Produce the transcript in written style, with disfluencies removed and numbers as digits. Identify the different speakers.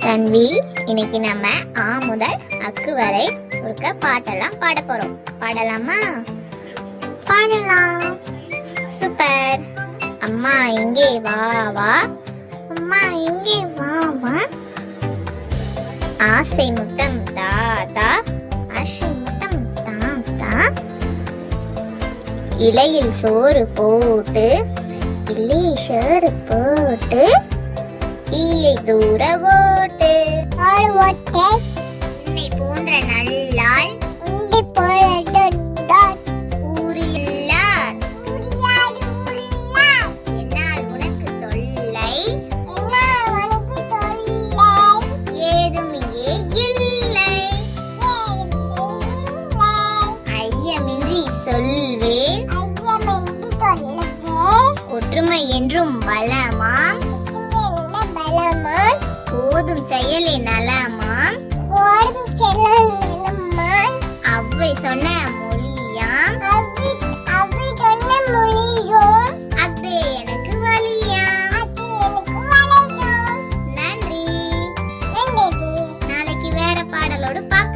Speaker 1: தன்வி, இன்னைக்கு நம்ம ஆ முதல் அக்கு வரை ஒருக்க பாட்டெல்லாம் பாட போறோம். பாடலாமா? பாடலாம். சூப்பர். அம்மா இங்கே வா வா, அம்மா இங்கே வா வா. ஆசை முத்தம் தா தா, ஆசை முத்தம் தா தா. இலையில் சோறு போட்டு, இலை சோறு போட்டு, ஈயை தூர ஓட்டு. உன்னை போன்ற நல்லாள் ஊரில்லார். என்னால் உனக்கு தொல்லை ஏதும் இங்கே இல்லை. ஐயமின்றி சொல்வேன், ஒற்றுமை என்றும் பலமாம், போதும் செயலே நலமாம், அவ்வை சொன்ன மொழியாம், அது எனக்கு வலியாம். நன்றி. நாளைக்கு வேற பாடலோடு பார்க்கலாம்.